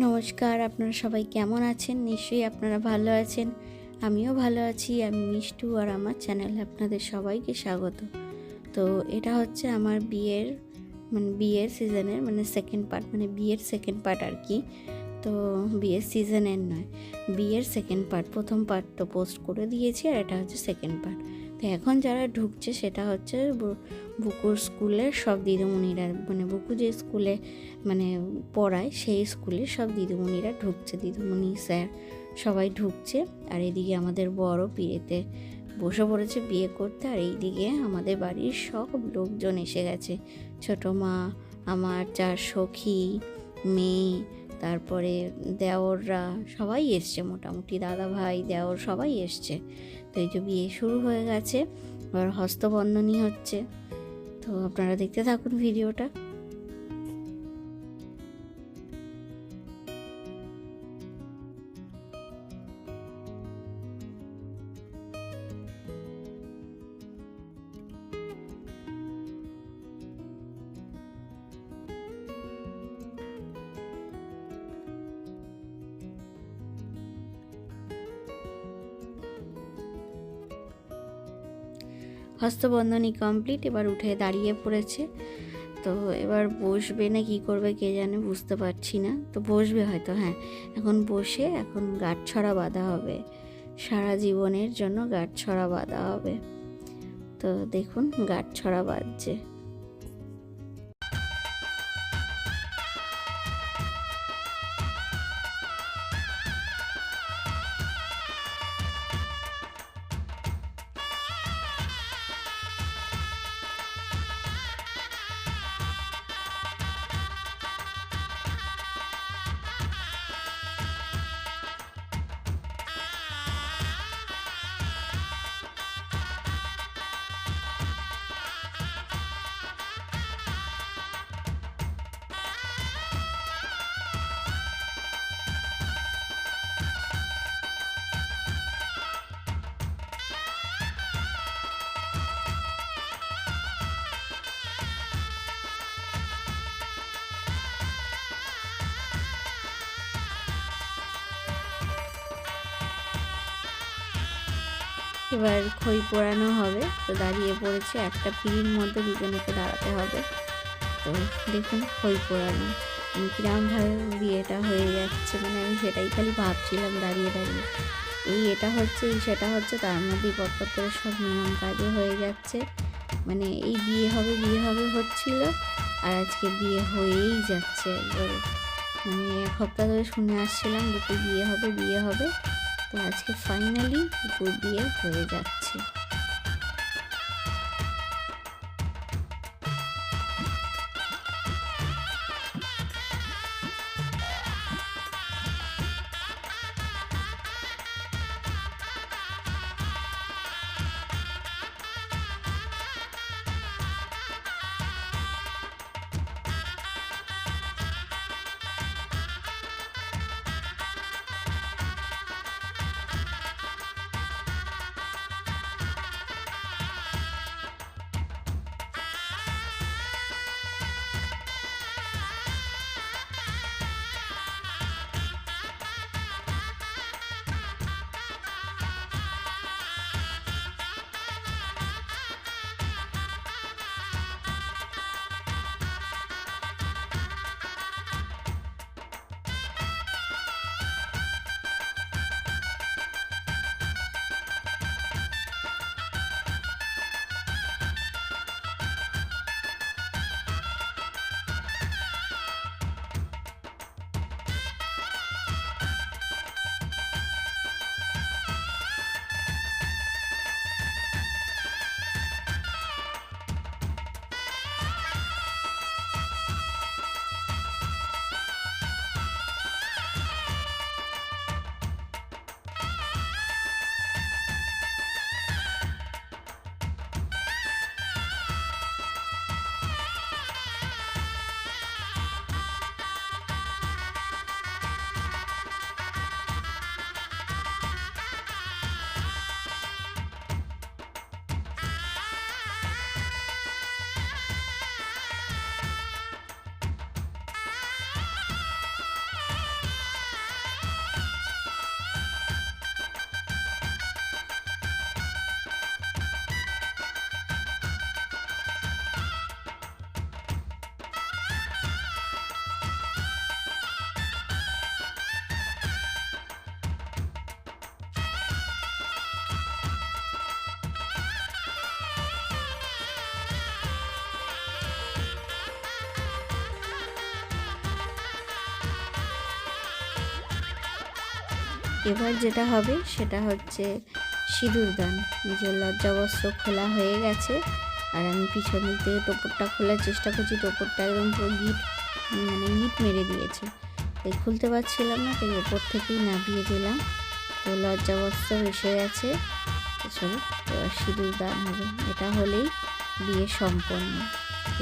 নমস্কার, আপনারা সবাই কেমন আছেন? নিশ্চয়ই আপনারা ভালো আছেন। আমিও ভালো আছি। আমি মিষ্টু আর আমার চ্যানেলে আপনাদের সবাইকে স্বাগত। তো এটা হচ্ছে আমার বিয়ের সিজনের সেকেন্ড পার্ট, বিয়ের সেকেন্ড পার্ট আর কি। তো বিয়ের সিজনের নয়, বিয়ের সেকেন্ড পার্ট। প্রথম পার্ট তো পোস্ট করে দিয়েছি আর এটা হচ্ছে সেকেন্ড পার্ট। তো এখন যারা ঢুকছে সেটা হচ্ছে বুকুর স্কুলের সব দিদিমণিরা, বুকু যে স্কুলে পড়ায় সেই স্কুলে সব দিদিমণিরা ঢুকছে, দিদিমণি স্যার সবাই ঢুকছে। আর এদিকে আমাদের বড় বিয়েতে বসে পড়েছে বিয়ে করতে। আর এইদিকে আমাদের বাড়ির সব লোকজন এসে গেছে, ছোটো মা, আমার 4 সখী, মেয়ে, তারপরে দেওররা সবাই এসছে, মোটামুটি দাদা ভাই দেওর সবাই এসছে। তো এই যে বিয়ে শুরু হয়ে গেছে, এবার হস্তবন্ধনী হচ্ছে। তো আপনারা দেখতে থাকুন ভিডিওটা। হস্তবন্ধনী কমপ্লিট, এবার উঠে দাঁড়িয়ে পড়েছে। তো এবার বসবে না কি করবে কে জানে, বুঝতে পারছি না। তো বসবে হয়তো, হ্যাঁ এখন বসে এখন গাঁটছড়া বাঁধা হবে, সারা জীবনের জন্য গাঁটছড়া বাঁধা হবে। তো দেখুন গাঁটছড়া বাঁধছে। এবার খই পোড়ানো হবে। তো দাঁড়িয়ে পড়েছে, একটা পিঁড়ির মধ্যে দুজনকে দাঁড়াতে হবে। তো দেখুন খই পোড়ানো কিরমভাবে বিয়েটা হয়ে যাচ্ছে, আমি সেটাই খালি ভাবছিলাম দাঁড়িয়ে দাঁড়িয়ে। এটা হচ্ছে সেটা হচ্ছে, তার মধ্যেই পরপর করে সব নিয়ম কাজও হয়ে যাচ্ছে। এই বিয়ে হবে হচ্ছিল, আর আজকে বিয়ে হয়েই যাচ্ছে একবারে। 1 সপ্তাহ ধরে শুনে আসছিলাম দুপুর বিয়ে হবে। তো আজকে ফাইনালি দুপুর বিয়ে হয়ে যাচ্ছে। এবার যেটা হবে সেটা হচ্ছে সিঁদুর দান। যে লজ্জাবস্ত্র খোলা হয়ে গেছে, আর আমি পিছন দিক থেকে টোপরটা খোলার চেষ্টা করছি। টোপরটা একদম পুরো গিট মেরে দিয়েছে, তাই খুলতে পারছিলাম না, তাই ওপর থেকেই নামিয়ে দিলাম। তো লজ্জাবস্ত্র এসে গেছে। চলো এবার সিঁদুর দান হবে, এটা হলেই বিয়ে সম্পন্ন।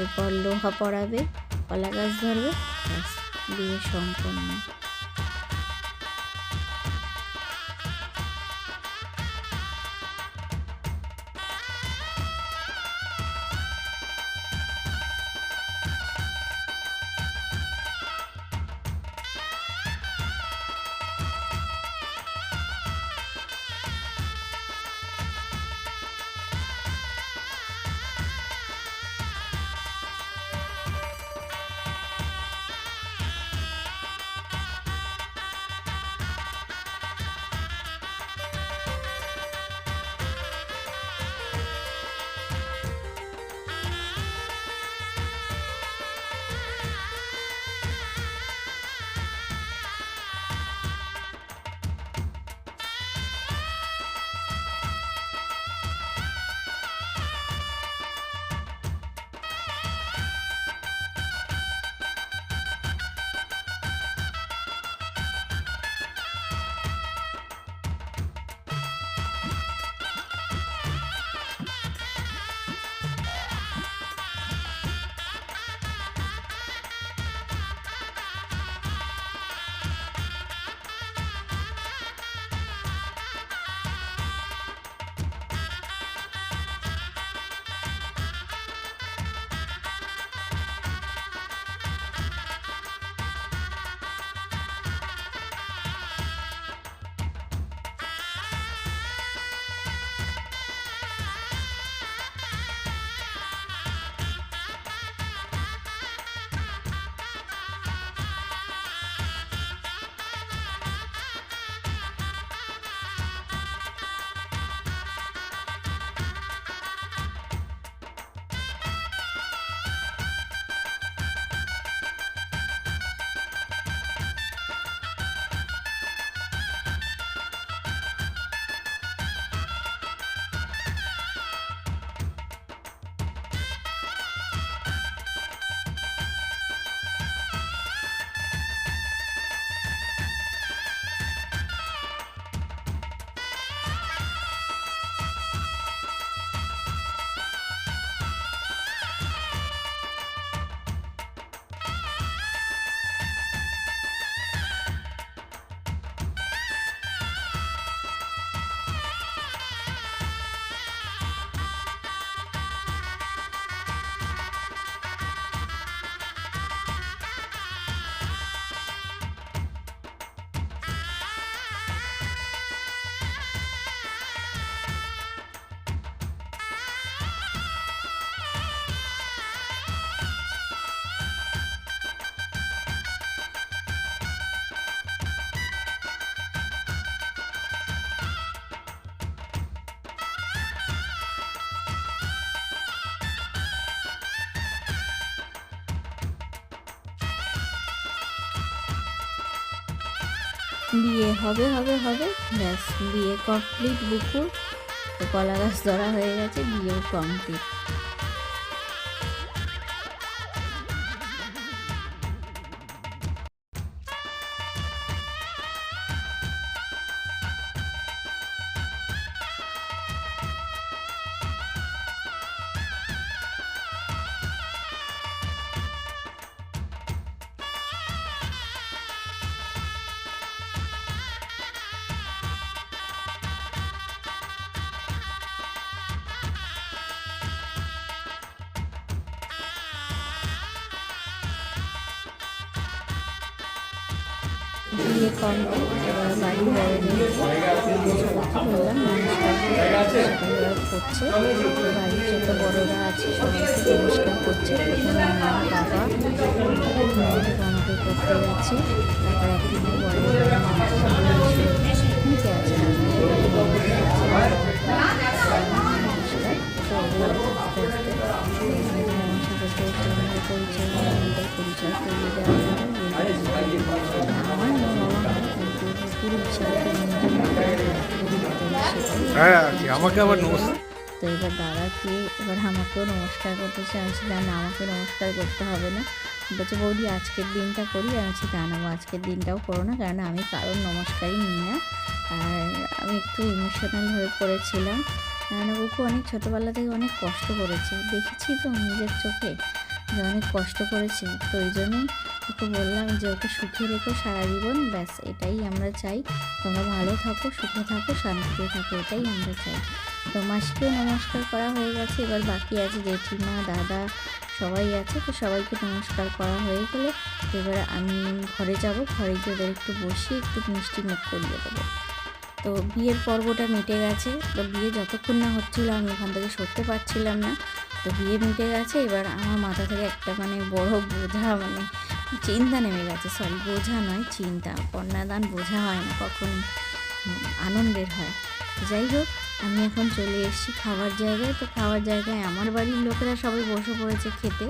এরপর লোহা পড়াবে, কলা গাছ ধরবে, ব্যাস বিয়ে সম্পন্ন। বিয়ে হবে হবে হবে, ব্যাস বিয়ে কমপ্লিট। বুকুর তো কলা গাছ ধরা হয়ে গেছে, বিয়েও কমপ্লিট। বিয়ে কমপ্লিট, এবার বাড়ি সবাইকে বললাম নমস্কার করছে। বাড়ির যত বড়রা আছে সবাইকে নমস্কার করছে। প্রথমে আমার বাবা আমাকে করতে যাচ্ছে, তারপর একদিনের বড় নিচে আছে নমস্কার। পরিচয় পরিচয় করিয়ে দেওয়া আমার পুরুষ হিসাবে হ্যাঁ আমাকে আবার নমস্কার। তো এবার দাদাকে এবার আমাকেও নমস্কার করতে চাইছি, না আমাকে নমস্কার করতে হবে না, বলছে বৌদি আজকের দিনটা করি। আমি বলছি না না আজকের দিনটাও করো না, কারণ আমি কারোর নমস্কারই নিই না। আর আমি একটু ইমোশনাল হয়ে পড়েছিলাম, কারণ ওকে অনেক ছোটোবেলা থেকে অনেক কষ্ট করেছে, দেখেছি তো নিজের চোখে যে অনেক কষ্ট করেছে। তো ওই জন্যই ওকে বললাম যে ওকে সুখে রেখো সারা জীবন, ব্যাস এটাই আমরা চাই, তোমরা ভালো থাকো, সুখে থাকো, শান্তিতে থাকো, এটাই আমরা চাই। তো মাসিকেও নমস্কার করা হয়ে গেছে, এবার বাকি আছে জেঠিমা, দাদা সবাই আছে, তো সবাইকে নমস্কার করা হয়ে গেলে এবার আমি ঘরে যাব, ঘরে গিয়ে ওদের একটু বসিয়ে একটু মিষ্টি মুখ করিয়ে দেবো। তো বিয়ের পর্বটা মিটে গেছে, তো বিয়ে যতক্ষণ না হচ্ছিলো আমি ওখান থেকে সরতে পারছিলাম না। তো বিয়ে মিটে গেছে, এবার আমার মাথা থেকে একটা বড় বোঝা চিন্তা নেমে গেছে, সরি বোঝা নয় চিন্তা, কন্যাদান বোঝা হয় না কখনই, আনন্দের হয়। যাই হোক, আমি এখন চলে এসেছি খাবার জায়গায়। তো খাবার জায়গায় আমার বাড়ির লোকেরা সবাই বসে পড়েছে খেতে,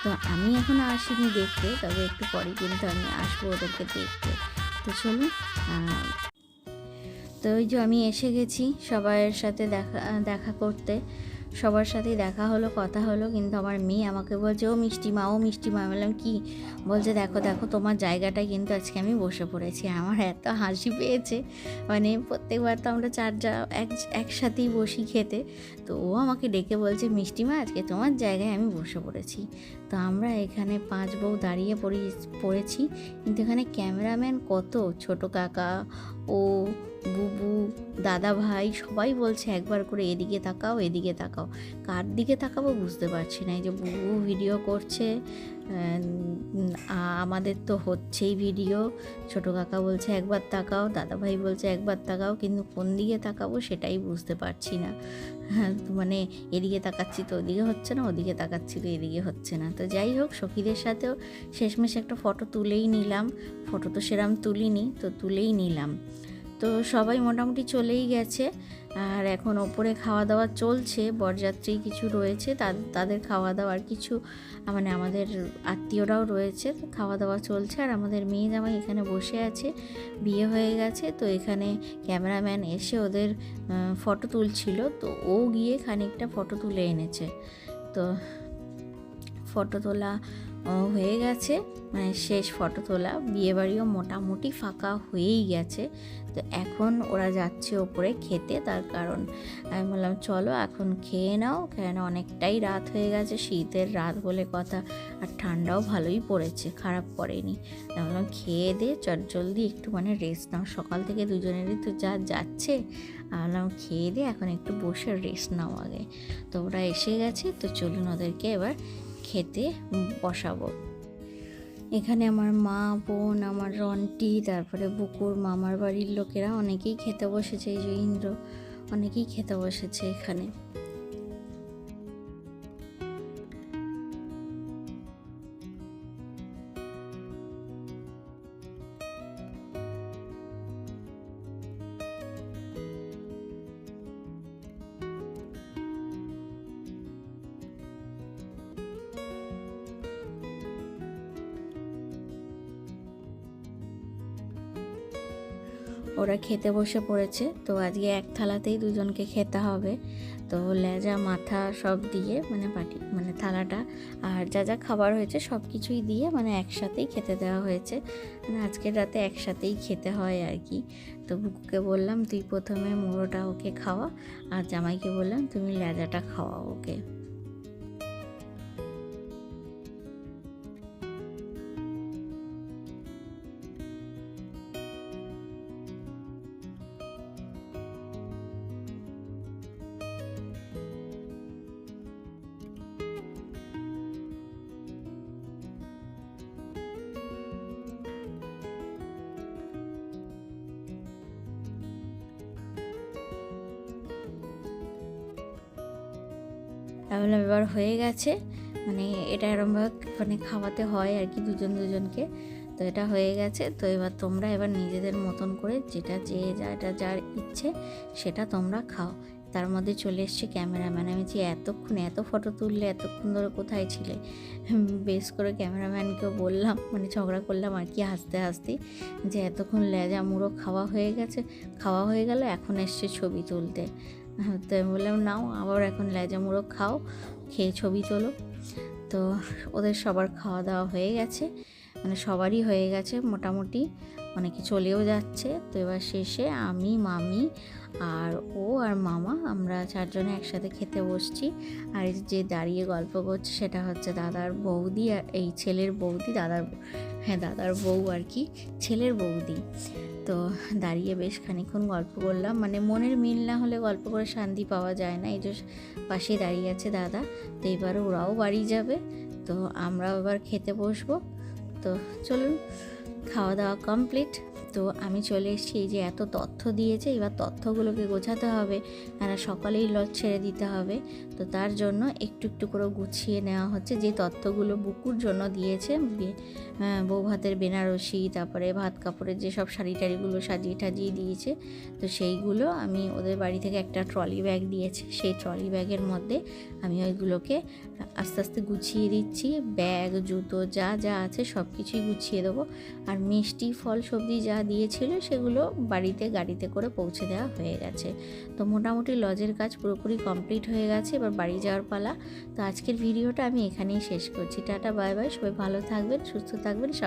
তো আমি এখনও আসিনি দেখতে, তবে একটু পরে কিন্তু আমি আসবো ওদেরকে দেখতে। তো চলুন, তো ওই যে আমি এসে গেছি সবার সাথে দেখা করতে, সবার সাথেই দেখা হলো, কথা হলো, কিন্তু আমার মেয়ে আমাকে বলছে ও মিষ্টি মা, ও মিষ্টি মা। বললাম কি? বলছে দেখো দেখো তোমার জায়গাটায় কিন্তু আজকে আমি বসে পড়েছি। আমার এত হাসি পেয়েছে, প্রত্যেকবার তো আমরা একসাথেই বসি খেতে, তো ও আমাকে ডেকে বলছে মিষ্টি মা আজকে তোমার জায়গায় আমি বসে পড়েছি। তো আমরা এখানে 5 বউ দাঁড়িয়ে পড়েছি, কিন্তু এখানে ক্যামেরাম্যান কত, ছোট কাকা, ও বুবু, দাদা ভাই সবাই বলছে একবার করে এদিকে তাকাও, এদিকে তাকাও। কার দিকে তাকাবো বুঝতে পারছি না। এই যে বুবু ভিডিও করছে, আমাদের তো হচ্ছেই ভিডিও, ছোট কাকা বলছে একবার তাকাও, দাদা ভাই বলছে একবার তাকাও, কিন্তু কোন দিকে তাকাবো সেটাই বুঝতে পারছি না। এদিকে তাকাচ্ছি তো ওদিকে হচ্ছে না, ওদিকে তাকাচ্ছি তো এদিকে হচ্ছে না। তো যাই হোক, সখীদের সাথেও শেষমেশ একটা ফটো তুলেই নিলাম, ফটো তো সেরম তুলিনি, তো তুলেই নিলাম। তো সবাই মোটামুটি চলেই গেছে, আর এখন ওপরে খাওয়া দাওয়া চলছে, বরযাত্রী কিছু রয়েছে, তাদের খাওয়া দাওয়ার কিছু আমাদের আত্মীয়রাও রয়েছে, খাওয়া দাওয়া চলছে। আর আমাদের মেয়ে জামাই এখানে বসে আছে, বিয়ে হয়ে গেছে। তো এখানে ক্যামেরাম্যান এসে ওদের ফটো তুলছিল, তো ও গিয়ে খানিকটা ফটো তুলে এনেছে। তো ফটো তোলা হয়ে গেছে, শেষ ফটো তোলা, বিয়েবাড়িও মোটামুটি ফাঁকা হয়েই গেছে। তো এখন ওরা যাচ্ছে ওপরে খেতে, তার কারণ আমি বললাম চলো এখন খেয়ে নাও, কেন অনেকটাই রাত হয়ে গেছে, শীতের রাত বলে কথা, আর ঠান্ডাও ভালোই পড়েছে, খারাপ পড়েনি। আমি বললাম খেয়ে দে জলদি একটু রেস্ট নাও, সকাল থেকে দুজনেরই তো যাচ্ছে। আমি বললাম খেয়ে দে, এখন একটু বসে রেস্ট নাও আগে। তো ওরা এসে গেছে, তো চলুন ওদেরকে এবার খেতে বসাবো। এখানে আমার মা, বোন, আমার রন্টি, তারপরে বুকুর মামার বাড়ির লোকেরা অনেকেই খেতে বসেছে, এই যে ইন্দ্র, অনেকেই খেতে বসেছে এখানে। ওরা খেতে বসে পড়েছে, তো আজকে এক থালাতেই দুজনকে খেতে হবে। তো লেজা মাথা সব দিয়ে বাটি থালাটা আর যা যা খাবার হয়েছে সব কিছুই দিয়ে একসাথেই খেতে দেওয়া হয়েছে, আজকের রাতে একসাথেই খেতে হয় আর কি। তো বুকুকে বললাম তুই প্রথমে মুড়োটা ওকে খাওয়া, আর জামাইকে বললাম তুমি লেজাটা খাওয়াও ওকে। বললাম এবার হয়ে গেছে, এটা এরমভাবে খাওয়াতে হয় আর কি, দুজনকে। তো এটা হয়ে গেছে, তো এবার তোমরা নিজেদের মতন করে যেটা যার ইচ্ছে সেটা তোমরা খাও। তার মধ্যে চলে এসছে ক্যামেরাম্যান। আমি যে এতক্ষণ এত ফটো তুললে, এতক্ষণ ধরে কোথায় ছিলে? বেশ করে ক্যামেরাম্যানকেও বললাম, মানে ঝগড়া করলাম আর কি হাসতে হাসতে, যে এতক্ষণ লেজা মুড়ো খাওয়া হয়ে গেল, এখন এসছে ছবি তুলতে। তো আমি বললাম নাও আবার এখন লেজা মুড়ো খাও, খেয়ে ছবি তোলো। তো ওদের সবার খাওয়া দাওয়া হয়ে গেছে, মানে সবারই হয়ে গেছে মোটামুটি, অনেকে চলেও যাচ্ছে। তো এবার শেষে আমি, মামি আর ও আর মামা, আমরা চারজনে একসাথে খেতে বসছি। আর যে দাঁড়িয়ে গল্প করছে সেটা হচ্ছে দাদার বৌদি, আর এই ছেলের বৌদি, দাদার বউ আর কি, ছেলের বৌদি। তো দাঁড়িয়ে বেশ খানিকক্ষণ গল্প করলাম, মানে মনের মিল না হলে গল্প করে শান্তি পাওয়া যায় না। এই যে পাশেই দাঁড়িয়ে আছে দাদা। তো এবারে ওরাও বাড়ি যাবে, তো আমরাও এবার খেতে বসবো। তো চলুন, খাওয়া দাওয়া কমপ্লিট। তো আমি চলে এসেছি, এই যে এত তথ্য দিয়েছে, এবার তথ্যগুলোকে গোছাতে হবে, আর সকালেই লজ ছেড়ে দিতে হবে। তো তার জন্য একটু একটু করে গুছিয়ে নেওয়া হচ্ছে। যে তথ্যগুলো বুকুর জন্য দিয়েছে, বউ ভাতের বেনারসি, তারপরে ভাত কাপড়ের যেসব শাড়ি টাড়িগুলো সাজিয়ে টাজিয়ে দিয়েছে, তো সেইগুলো আমি ওদের বাড়ি থেকে একটা ট্রলি ব্যাগ দিয়েছে, সেই ট্রলি ব্যাগের মধ্যে আমি ওইগুলোকে আস্তে আস্তে গুছিয়ে দিচ্ছি। ব্যাগ, জুতো যা যা আছে সব কিছুই গুছিয়ে দেবো। আর মিষ্টি, ফল, সবজি যা দিয়েছিল সেগুলো বাড়িতে গাড়িতে করে পৌঁছে দেওয়া হয়ে গেছে। তো মোটামুটি লজের কাজ পুরোপুরি কমপ্লিট হয়ে গেছে, এবার বাড়ি যাওয়ার পালা। তো আজকের ভিডিওটা আমি এখানেই শেষ করছি। টাটা, বাই বাই, সবাই ভালো থাকবেন, সুস্থ থাকবেন, সব